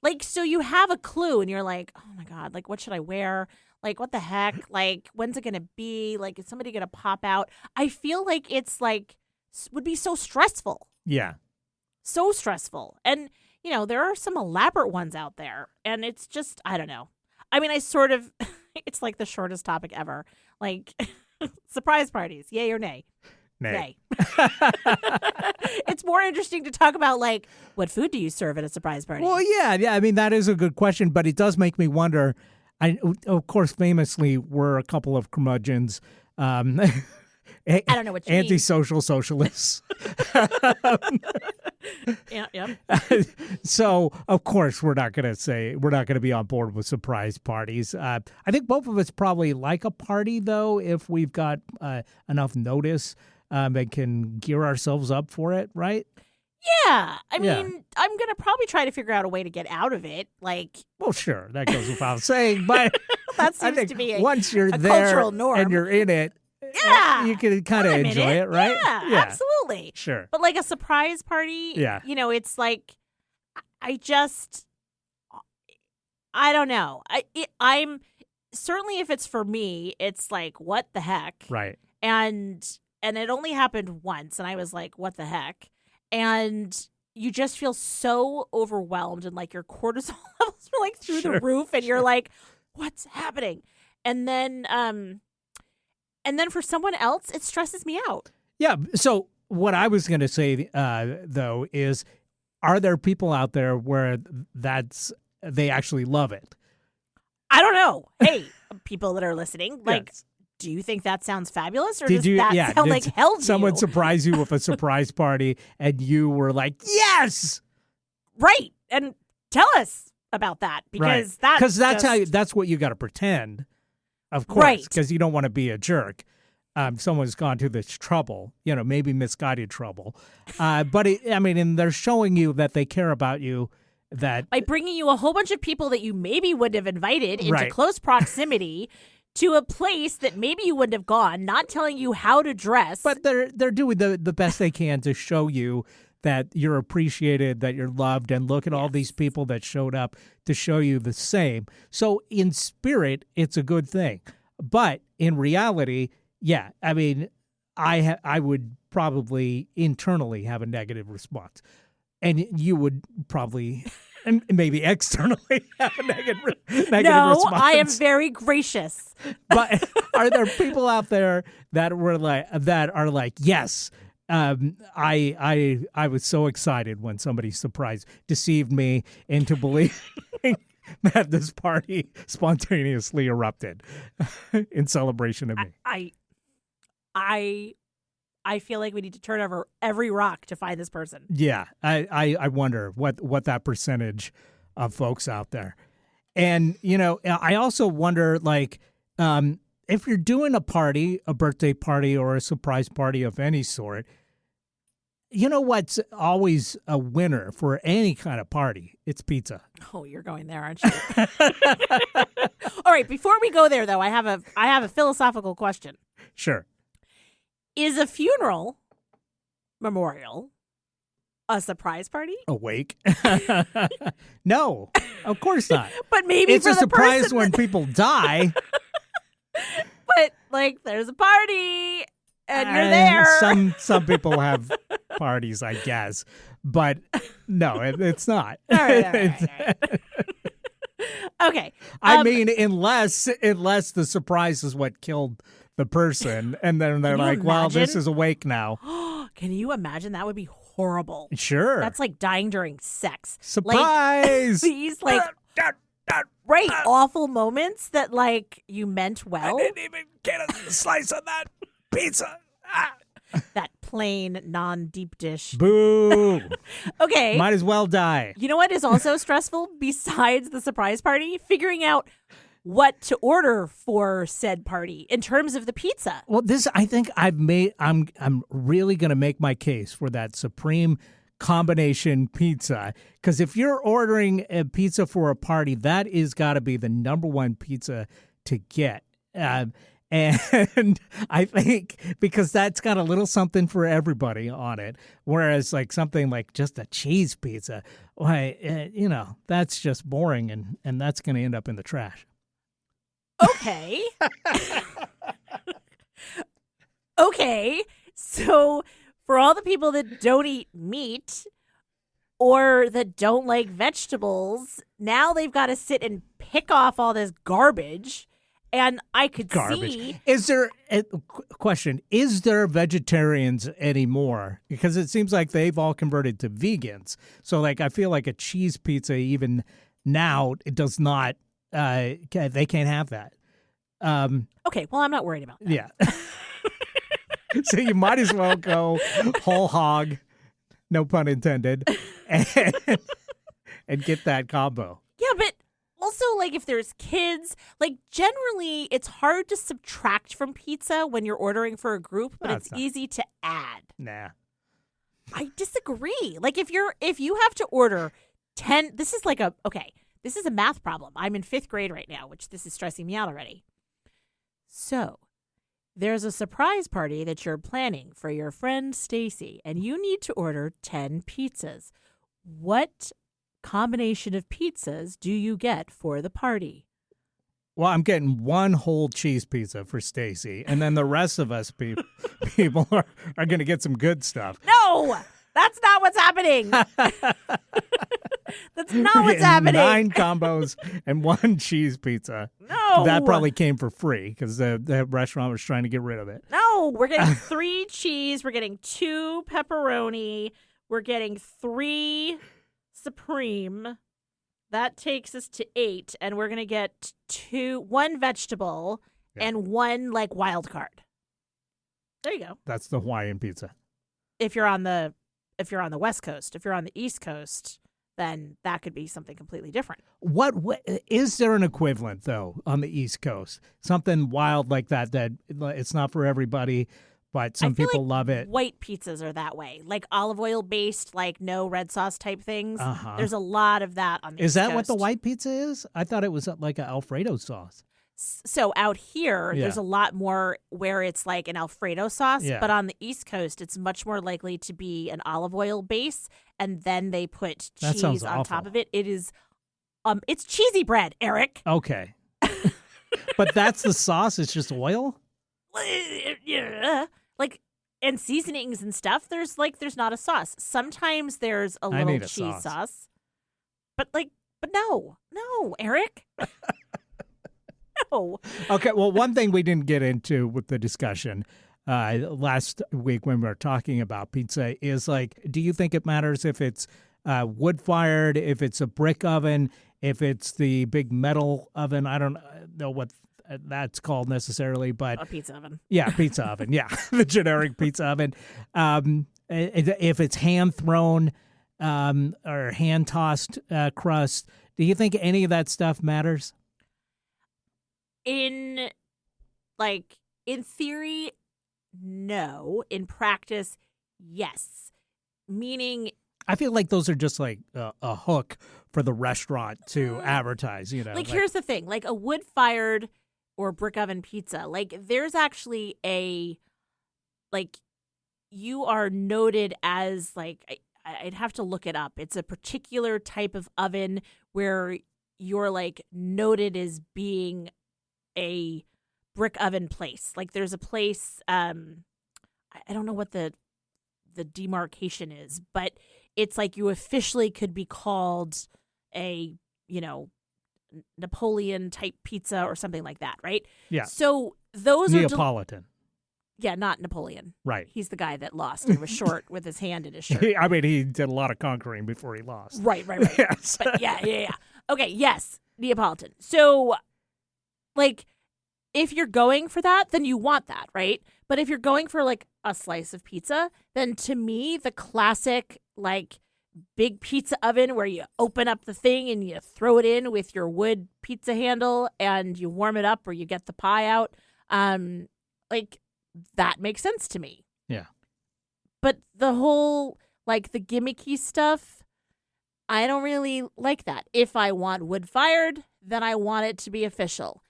Like, so you have a clue and you're like, oh my God, like, what should I wear? Like, what the heck? Like, when's it going to be? Like, is somebody going to pop out? I feel like it's like, would be so stressful. Yeah. So stressful. And, you know, there are some elaborate ones out there. And it's just, I don't know. I mean, I sort of, it's like the shortest topic ever. Like, surprise parties, yay or nay? Nay. It's more interesting to talk about, like, what food do you serve at a surprise party? Well, yeah. I mean, that is a good question, but it does make me wonder. Of course, famously, we're a couple of curmudgeons. I don't know what you mean. Antisocial socialists. Yeah. So, of course, we're not going to be on board with surprise parties. I think both of us probably like a party, though, if we've got enough notice and can gear ourselves up for it, right? Yeah. I mean, Yeah. I'm going to probably try to figure out a way to get out of it. Like, Well, sure, that goes without saying, but that I seems think to be a once you're there cultural norm. and you're in it, Yeah. you can kind of I'm in enjoy it, right? Yeah, absolutely. Sure. But like a surprise party, Yeah. you know, it's like, I don't know. I'm certainly, if it's for me, it's like, what the heck? Right. And it only happened once, and I was like, what the heck? And you just feel so overwhelmed, and like your cortisol levels are like through the roof, and you're like, what's happening? And then for someone else, it stresses me out. Yeah. So what I was going to say, though, is, are there people out there where they actually love it? I don't know. Hey, people that are listening, like, Yes. do you think that sounds fabulous, or Did does you? that Yeah. sound did like hell to someone you? surprise you with a surprise party, and you were like, "Yes!" Right. And tell us about that, because that's what you got to pretend, of course, Right. because you don't want to be a jerk. Someone's gone to this trouble, maybe misguided trouble, but and they're showing you that they care about you. That by bringing you a whole bunch of people that you maybe would have invited into Right. close proximity to a place that maybe you wouldn't have gone, not telling you how to dress. But they're doing the best they can to show you that you're appreciated, that you're loved, and look at all these people that showed up to show you the same. So in spirit, it's a good thing. But in reality, yeah, I would probably internally have a negative response. And you would probably, and maybe externally, have a negative no, response. I am very gracious. But are there people out there that are like, yes, I was so excited when somebody deceived me into believing that this party spontaneously erupted in celebration of me. I feel like we need to turn over every rock to find this person. Yeah, I wonder what that percentage of folks out there. And, I also wonder, like, if you're doing a party, a birthday party or a surprise party of any sort, you know what's always a winner for any kind of party? It's pizza. Oh, you're going there, aren't you? All right, before we go there, though, I have a philosophical question. Sure. Is a funeral memorial a surprise party? A wake? No, of course not. But maybe it's for a the surprise person when people die. But like, there's a party and you're there. Some people have parties, I guess, but no, it's not. All right. Okay. I mean, unless the surprise is what killed the person, and then they're like, "Well, this is a wake now." Can you imagine? That would be horrible. Sure. That's like dying during sex. Surprise! Like, these right, awful moments that like you meant well. I didn't even get a slice of that pizza. That plain non-deep dish. Boo. Okay. Might as well die. You know what is also stressful besides the surprise party? Figuring out what to order for said party in terms of the pizza. Well, I think I'm really going to make my case for that supreme combination pizza, because if you're ordering a pizza for a party, that is got to be the number one pizza to get. And I think because that's got a little something for everybody on it, whereas like something like just a cheese pizza, why, that's just boring, and that's going to end up in the trash. Okay. Okay. So for all the people that don't eat meat or that don't like vegetables, now they've got to sit and pick off all this garbage. And I could see. Is there a question? Is there vegetarians anymore? Because it seems like they've all converted to vegans. So, like, I feel like a cheese pizza, even now, it does not. They can't have that. Okay, well, I'm not worried about that. Yeah. So you might as well go whole hog, no pun intended, and get that combo. Yeah, but also, like, if there's kids, like, generally, it's hard to subtract from pizza when you're ordering for a group, but it's easy to add. Nah. I disagree. Like, if you have to order 10, this is a math problem. I'm in 5th grade right now, which this is stressing me out already. So, there's a surprise party that you're planning for your friend Stacy, and you need to order 10 pizzas. What combination of pizzas do you get for the party? Well, I'm getting one whole cheese pizza for Stacy, and then the rest of us people are going to get some good stuff. No, that's not what's happening. That's not what's happening. 9 combos and 1 cheese pizza. No. That probably came for free because the restaurant was trying to get rid of it. No, we're getting 3 cheese. We're getting 2 pepperoni. We're getting 3 supreme. That takes us to 8, and we're gonna get 1 vegetable and 1 like wild card. There you go. That's the Hawaiian pizza. If you're on the West Coast, if you're on the East Coast, then that could be something completely different. What is there an equivalent though on the East Coast? Something wild like that it's not for everybody, but some people love it. White pizzas are that way, like olive oil based, like no red sauce type things. Uh-huh. There's a lot of that on the East Is that Coast. what the white pizza is? I thought it was like an Alfredo sauce. So out here, there's a lot more where it's like an Alfredo sauce, but on the East Coast, it's much more likely to be an olive oil base, and then they put cheese on top of it. It is, it's cheesy bread, Eric. Okay. But that's the sauce? It's just oil? Yeah. Like, and seasonings and stuff, there's not a sauce. Sometimes there's a little cheese sauce. But no, Eric. No. Okay, well, one thing we didn't get into with the discussion last week when we were talking about pizza is, like, do you think it matters if it's wood fired, if it's a brick oven, if it's the big metal oven. I don't know what that's called necessarily, but A pizza oven. yeah, pizza oven. Yeah, the generic pizza oven. If it's hand thrown or hand tossed crust, do you think any of that stuff matters? In theory, no. In practice, yes. Meaning, I feel like those are just like a hook for the restaurant to advertise, you know. like here's the thing, like a wood-fired or brick oven pizza, like there's actually you are noted as I'd have to look it up. It's a particular type of oven where you're like noted as being a brick oven place. Like there's a place, I don't know what the demarcation is, but it's like you officially could be called a, Napoleon type pizza or something like that, right? Yeah. So those Neapolitan. yeah, not Napoleon. Right. He's the guy that lost and was short with his hand in his shirt. I mean, he did a lot of conquering before he lost. Right. Yes. But yeah. Okay, yes, Neapolitan. So, if you're going for that, then you want that, right? But if you're going for like a slice of pizza, then to me, the classic big pizza oven where you open up the thing and you throw it in with your wood pizza handle and you warm it up or you get the pie out, that makes sense to me. Yeah. But the whole the gimmicky stuff, I don't really like that. If I want wood fired, then I want it to be official.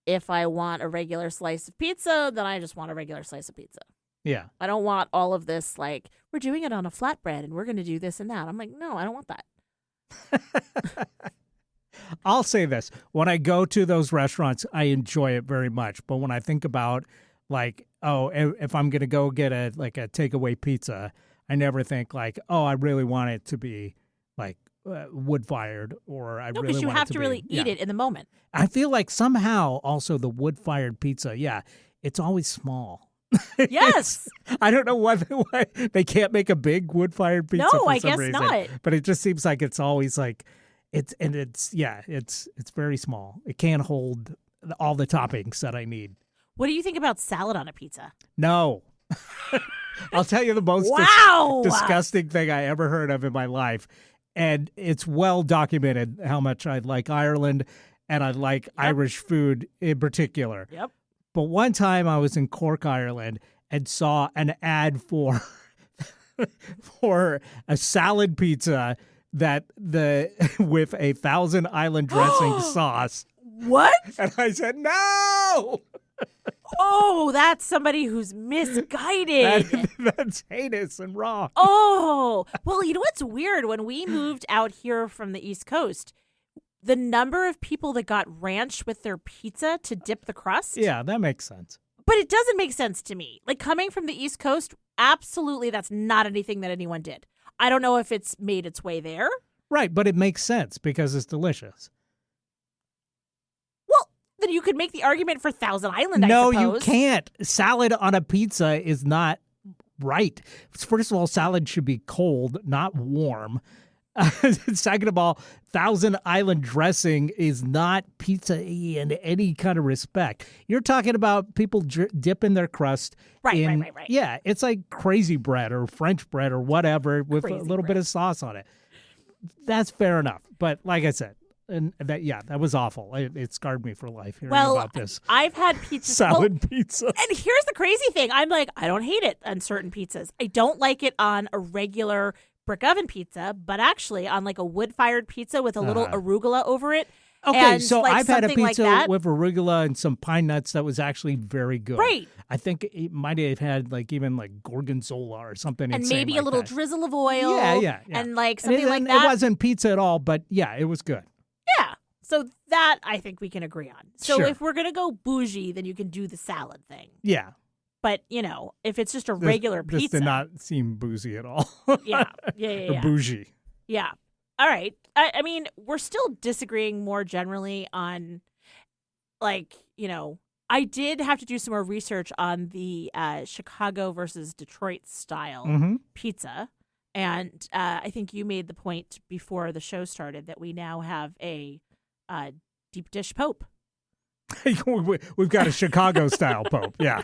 If I want a regular slice of pizza, then I just want a regular slice of pizza. Yeah. I don't want all of this we're doing it on a flatbread and we're going to do this and that. I'm like, no, I don't want that. I'll say this. When I go to those restaurants, I enjoy it very much. But when I think about if I'm going to go get a takeaway pizza, I never think I really want it to be wood fired, or I really because you want have it to really eat it in the moment. I feel like somehow also the wood fired pizza, it's always small. Yes. I don't know why they can't make a big wood fired pizza. No, for I some guess reason. not. But it just seems like it's always it's very small. It can't hold all the toppings that I need. What do you think about salad on a pizza? No. I'll tell you the most disgusting thing I ever heard of in my life. And it's well documented how much I like Ireland and I like Irish food in particular. Yep. But one time I was in Cork, Ireland, and saw an ad for a salad pizza with a Thousand Island dressing sauce. What? And I said, no! Oh, that's somebody who's misguided. That's heinous and wrong. Oh, well, you know what's weird? When we moved out here from the East Coast, the number of people that got ranch with their pizza to dip the crust. Yeah, that makes sense. But it doesn't make sense to me. Coming from the East Coast, absolutely that's not anything that anyone did. I don't know if it's made its way there. Right, but it makes sense because it's delicious. Then you could make the argument for Thousand Island, I suppose. suppose. No, you can't. Salad on a pizza is not right. First of all, salad should be cold, not warm. Second of all, Thousand Island dressing is not pizza-y in any kind of respect. You're talking about people dipping their crust in... Right. Yeah, it's like crazy bread or French bread or whatever with a little bit of sauce on it. That's fair enough. But like I said, and that was awful. It scarred me for life hearing about this. I've had pizza salad pizza. And here's the crazy thing. I'm like, I don't hate it on certain pizzas. I don't like it on a regular brick oven pizza, but actually on a wood-fired pizza with a little arugula over it. Okay, and so I've had a pizza like with arugula and some pine nuts that was actually very good. Right. I think it might have had even gorgonzola or something. And maybe a little drizzle of oil. Yeah. And something like that. It wasn't pizza at all, but yeah, it was good. Yeah. So that I think we can agree on. So sure. If we're going to go bougie, then you can do the salad thing. Yeah. But, if it's just a regular pizza. This did not seem boozy at all. Yeah. Or bougie. Yeah. All right. I mean, we're still disagreeing more generally on, I did have to do some more research on the Chicago versus Detroit style pizza. And I think you made the point before the show started that we now have a deep dish pope. We've got a Chicago-style pope, yeah.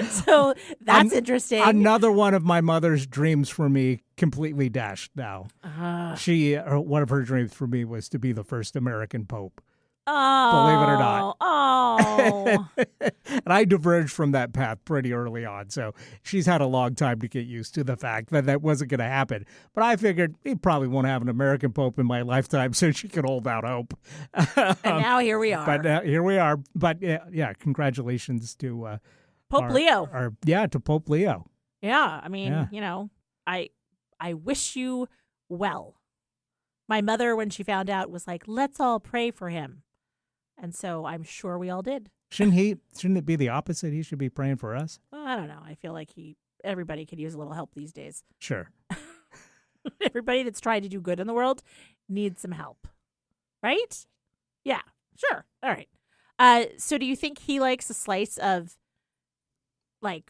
So that's interesting. Another one of my mother's dreams for me completely dashed now. One of her dreams for me was to be the first American pope. Oh, believe it or not. Oh. And I diverged from that path pretty early on, so she's had a long time to get used to the fact that that wasn't going to happen. But I figured he probably won't have an American pope in my lifetime, so she could hold out hope. And now here we are. But here we are. But yeah, congratulations to Pope Leo. To Pope Leo. Yeah, I mean, I wish you well. My mother, when she found out, was like, let's all pray for him. And so I'm sure we all did. Shouldn't it be the opposite? He should be praying for us? Well, I don't know. I feel like everybody could use a little help these days. Sure. Everybody that's trying to do good in the world needs some help. Right? Yeah, sure. All right. So do you think he likes a slice of, like,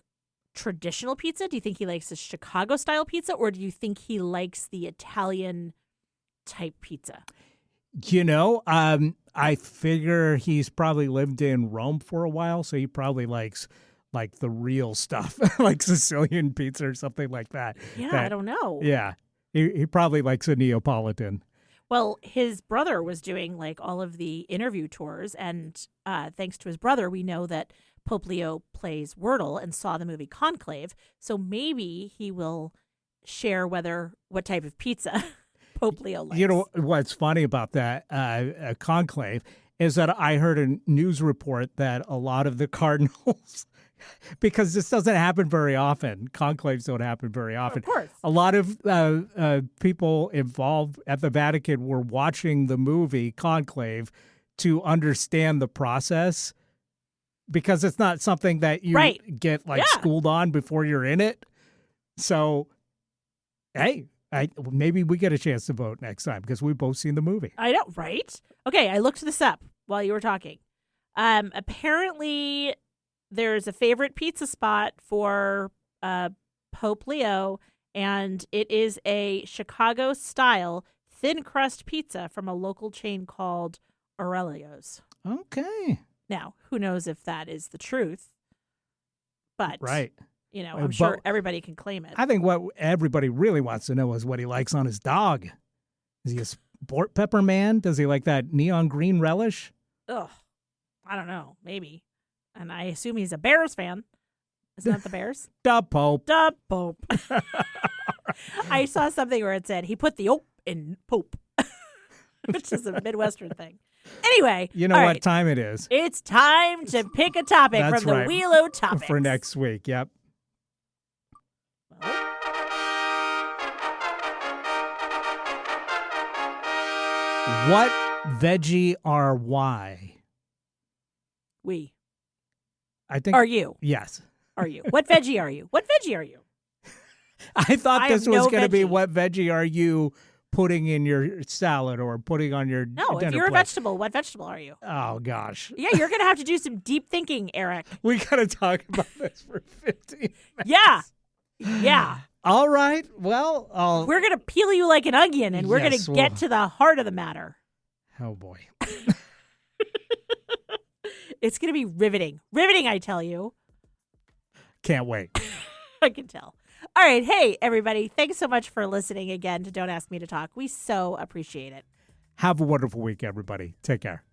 traditional pizza? Do you think he likes a Chicago-style pizza? Or do you think he likes the Italian-type pizza? I figure he's probably lived in Rome for a while, so he probably likes like the real stuff, like Sicilian pizza or something like that. Yeah, I don't know. Yeah, he probably likes a Neapolitan. Well, his brother was doing like all of the interview tours, and thanks to his brother, we know that Pope Leo plays Wordle and saw the movie Conclave, so maybe he will share what type of pizza Pope Leo likes. You know what's funny about that conclave is that I heard a news report that a lot of the cardinals, because this doesn't happen very often, conclaves don't happen very often. Of course. A lot of people involved at the Vatican were watching the movie Conclave to understand the process, because it's not something that you get schooled on before you're in it. So, hey. Maybe we get a chance to vote next time because we've both seen the movie. I know, right? Okay, I looked this up while you were talking. Apparently, there's a favorite pizza spot for Pope Leo, and it is a Chicago-style thin crust pizza from a local chain called Aurelio's. Okay. Now, who knows if that is the truth? But right. I'm sure everybody can claim it. I think what everybody really wants to know is what he likes on his dog. Is he a sport pepper man? Does he like that neon green relish? Ugh, I don't know. Maybe. And I assume he's a Bears fan. Isn't that the Bears? Da Pope. Da Pope. I saw something where it said he put the ope in Pope, which is a Midwestern thing. Anyway. You know what time it is. It's time to pick a topic from the Wheelo Topics. For next week, yep. What veggie are why? We. I think. Are you? Yes. Are you? What veggie are you? What veggie are you? I thought this was going to be what veggie are you putting in your salad or putting on your No, if you're a vegetable, what vegetable are you? Oh, gosh. Yeah, you're going to have to do some deep thinking, Eric. We got to talk about this for 15 minutes. Yeah. All right. Well, we're going to peel you like an onion, and we're going to get to the heart of the matter. Oh, boy. It's going to be riveting. Riveting, I tell you. Can't wait. I can tell. All right. Hey, everybody. Thanks so much for listening again to Don't Ask Me to Talk. We so appreciate it. Have a wonderful week, everybody. Take care.